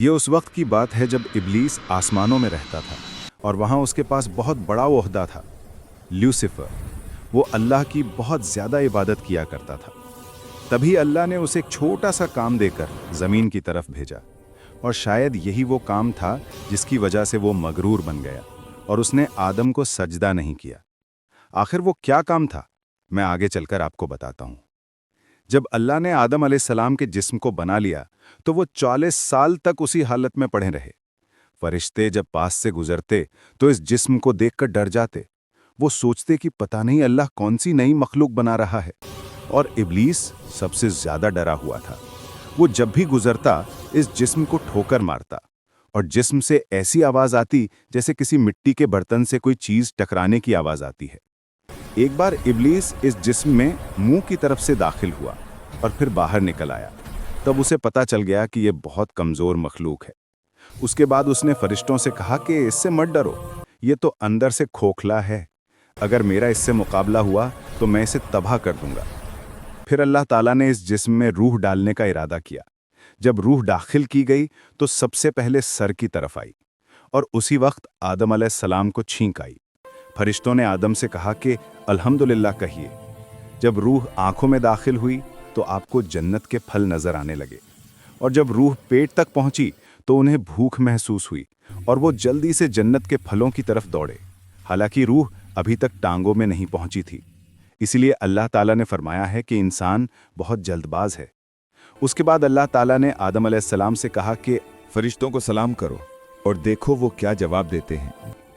یہ اس وقت کی بات ہے جب ابلیس آسمانوں میں رہتا تھا اور وہاں اس کے پاس بہت بڑا عہدہ تھا، لیوسیفر۔ وہ اللہ کی بہت زیادہ عبادت کیا کرتا تھا۔ تبھی اللہ نے اسے ایک چھوٹا سا کام دے کر زمین کی طرف بھیجا، اور شاید یہی وہ کام تھا جس کی وجہ سے وہ مغرور بن گیا اور اس نے آدم کو سجدہ نہیں کیا۔ آخر وہ کیا کام تھا، میں آگے چل کر آپ کو بتاتا ہوں۔ جب اللہ نے آدم علیہ السلام کے جسم کو بنا لیا تو وہ 40 سال تک اسی حالت میں پڑے رہے۔ فرشتے جب پاس سے گزرتے تو اس جسم کو دیکھ کر ڈر جاتے۔ وہ سوچتے کہ پتہ نہیں اللہ کون سی نئی مخلوق بنا رہا ہے، اور ابلیس سب سے زیادہ ڈرا ہوا تھا۔ وہ جب بھی گزرتا اس جسم کو ٹھوکر مارتا، اور جسم سے ایسی آواز آتی جیسے کسی مٹی کے برتن سے کوئی چیز ٹکرانے کی آواز آتی ہے۔ ایک بار ابلیس اس جسم میں منہ کی طرف سے داخل ہوا اور پھر باہر نکل آیا۔ تب اسے پتہ چل گیا کہ یہ بہت کمزور مخلوق ہے۔ اس کے بعد اس نے فرشتوں سے کہا کہ اس سے مت ڈرو، یہ تو اندر سے کھوکھلا ہے۔ اگر میرا اس سے مقابلہ ہوا تو میں اسے تباہ کر دوں گا۔ پھر اللہ تعالیٰ نے اس جسم میں روح ڈالنے کا ارادہ کیا۔ جب روح داخل کی گئی تو سب سے پہلے سر کی طرف آئی، اور اسی وقت آدم علیہ السلام کو چھینک آئی۔ فرشتوں نے آدم سے کہا کہ الحمدللہ کہیے۔ جب روح آنکھوں میں داخل ہوئی تو آپ کو جنت کے پھل نظر آنے لگے، اور جب روح پیٹ تک پہنچی تو انہیں بھوک محسوس ہوئی، اور وہ جلدی سے جنت کے پھلوں کی طرف دوڑے۔ حالانکہ روح ابھی تک ٹانگوں میں نہیں پہنچی تھی۔ اس لیے اللہ تعالیٰ نے فرمایا ہے کہ انسان بہت جلد باز ہے۔ اس کے بعد اللہ تعالیٰ نے آدم علیہ السلام سے کہا کہ فرشتوں کو سلام کرو اور دیکھو وہ کیا جواب دیتے ہیں۔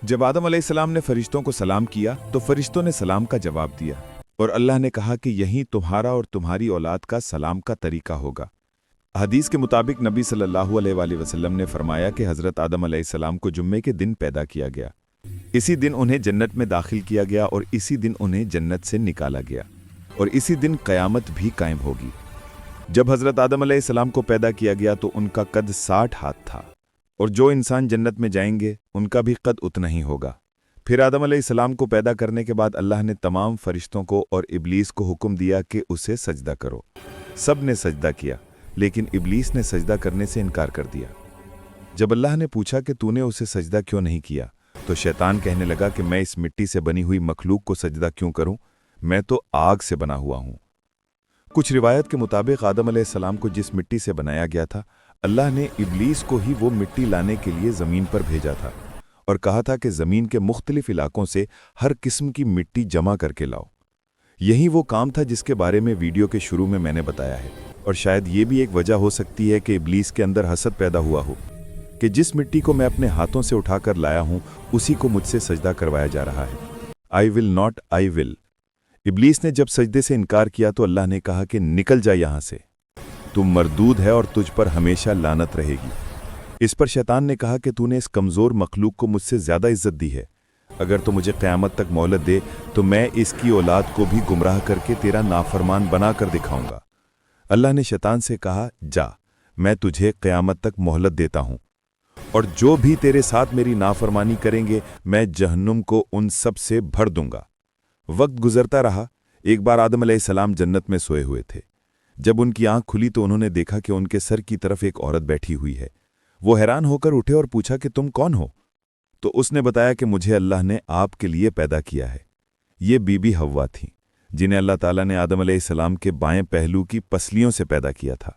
جب آدم علیہ السلام نے فرشتوں کو سلام کیا تو فرشتوں نے سلام کا جواب دیا، اور اللہ نے کہا کہ یہی تمہارا اور تمہاری اولاد کا سلام کا طریقہ ہوگا۔ حدیث کے مطابق نبی صلی اللہ علیہ وآلہ وسلم نے فرمایا کہ حضرت آدم علیہ السلام کو جمعے کے دن پیدا کیا گیا۔ اسی دن انہیں جنت میں داخل کیا گیا، اور اسی دن انہیں جنت سے نکالا گیا، اور اسی دن قیامت بھی قائم ہوگی۔ جب حضرت آدم علیہ السلام کو پیدا کیا گیا تو ان کا قد 60 ہاتھ تھا، اور جو انسان جنت میں جائیں گے ان کا بھی قد اتنا ہی ہوگا۔ پھر آدم علیہ السلام کو پیدا کرنے کے بعد اللہ نے تمام فرشتوں کو اور ابلیس کو حکم دیا کہ اسے سجدہ کرو۔ سب نے سجدہ کیا، لیکن ابلیس نے سجدہ کرنے سے انکار کر دیا۔ جب اللہ نے پوچھا کہ تو نے اسے سجدہ کیوں نہیں کیا، تو شیطان کہنے لگا کہ میں اس مٹی سے بنی ہوئی مخلوق کو سجدہ کیوں کروں، میں تو آگ سے بنا ہوا ہوں۔ کچھ روایت کے مطابق آدم علیہ السلام کو جس مٹی سے بنایا گیا تھا، اللہ نے ابلیس کو ہی وہ مٹی لانے کے لیے زمین پر بھیجا تھا، اور کہا تھا کہ زمین کے مختلف علاقوں سے ہر قسم کی مٹی جمع کر کے لاؤ۔ یہی وہ کام تھا جس کے بارے میں ویڈیو کے شروع میں نے بتایا ہے، اور شاید یہ بھی ایک وجہ ہو سکتی ہے کہ ابلیس کے اندر حسد پیدا ہوا ہو کہ جس مٹی کو میں اپنے ہاتھوں سے اٹھا کر لایا ہوں اسی کو مجھ سے سجدہ کروایا جا رہا ہے۔ آئی ول ناٹ آئی ول۔ ابلیس نے جب سجدے سے انکار کیا تو اللہ نے کہا کہ نکل جا یہاں سے، تم مردود ہے اور تجھ پر ہمیشہ لعنت رہے گی۔ اس پر شیطان نے کہا کہ تو نے اس کمزور مخلوق کو مجھ سے زیادہ عزت دی ہے، اگر تو مجھے قیامت تک مہلت دے تو میں اس کی اولاد کو بھی گمراہ کر کے تیرا نافرمان بنا کر دکھاؤں گا۔ اللہ نے شیطان سے کہا جا، میں تجھے قیامت تک مہلت دیتا ہوں، اور جو بھی تیرے ساتھ میری نافرمانی کریں گے میں جہنم کو ان سب سے بھر دوں گا۔ وقت گزرتا رہا۔ ایک بار آدم علیہ السلام جنت میں سوئے ہوئے تھے۔ جب ان کی آنکھ کھلی تو انہوں نے دیکھا کہ ان کے سر کی طرف ایک عورت بیٹھی ہوئی ہے۔ وہ حیران ہو کر اٹھے اور پوچھا کہ تم کون ہو؟ تو اس نے بتایا کہ مجھے اللہ نے آپ کے لیے پیدا کیا ہے۔ یہ بی بی حوا تھیں، جنہیں اللہ تعالیٰ نے آدم علیہ السلام کے بائیں پہلو کی پسلیوں سے پیدا کیا تھا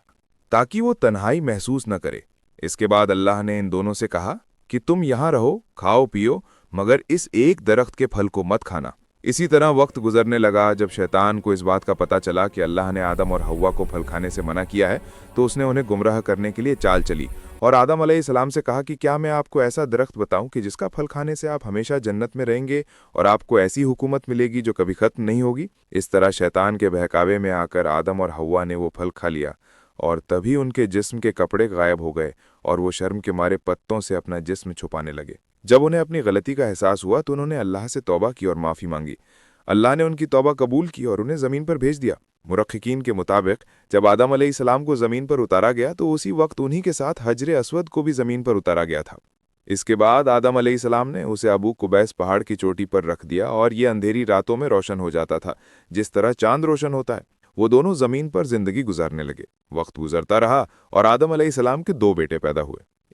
تاکہ وہ تنہائی محسوس نہ کرے۔ اس کے بعد اللہ نے ان دونوں سے کہا کہ تم یہاں رہو، کھاؤ پیو، مگر اس ایک درخت کے پھل کو مت کھانا۔ اسی طرح وقت گزرنے لگا۔ جب شیطان کو اس بات کا پتہ چلا کہ اللہ نے آدم اور حوا کو پھل کھانے سے منع کیا ہے تو اس نے انہیں گمراہ کرنے کے لیے چال چلی، اور آدم علیہ السلام سے کہا کہ کیا میں آپ کو ایسا درخت بتاؤں کہ جس کا پھل کھانے سے آپ ہمیشہ جنت میں رہیں گے اور آپ کو ایسی حکومت ملے گی جو کبھی ختم نہیں ہوگی؟ اس طرح شیطان کے بہکاوے میں آ کر آدم اور حوا نے وہ پھل کھا لیا، اور تبھی ان کے جسم کے کپڑے غائب ہو گئے اور وہ شرم کے مارے پتوں سے اپنا جسم چھپانے لگے۔ جب انہیں اپنی غلطی کا احساس ہوا تو انہوں نے اللہ سے توبہ کی اور معافی مانگی۔ اللہ نے ان کی توبہ قبول کی اور انہیں زمین پر بھیج دیا۔ محققین کے مطابق جب آدم علیہ السلام کو زمین پر اتارا گیا تو اسی وقت انہی کے ساتھ حجر اسود کو بھی زمین پر اتارا گیا تھا۔ اس کے بعد آدم علیہ السلام نے اسے ابو قبیس پہاڑ کی چوٹی پر رکھ دیا، اور یہ اندھیری راتوں میں روشن ہو جاتا تھا جس طرح چاند روشن ہوتا ہے۔ وہ دونوں زمین پر زندگی گزارنے لگے۔ وقت گزرتا رہا اور آدم علیہ السلام کے 2 بیٹے پیدا ہوئے۔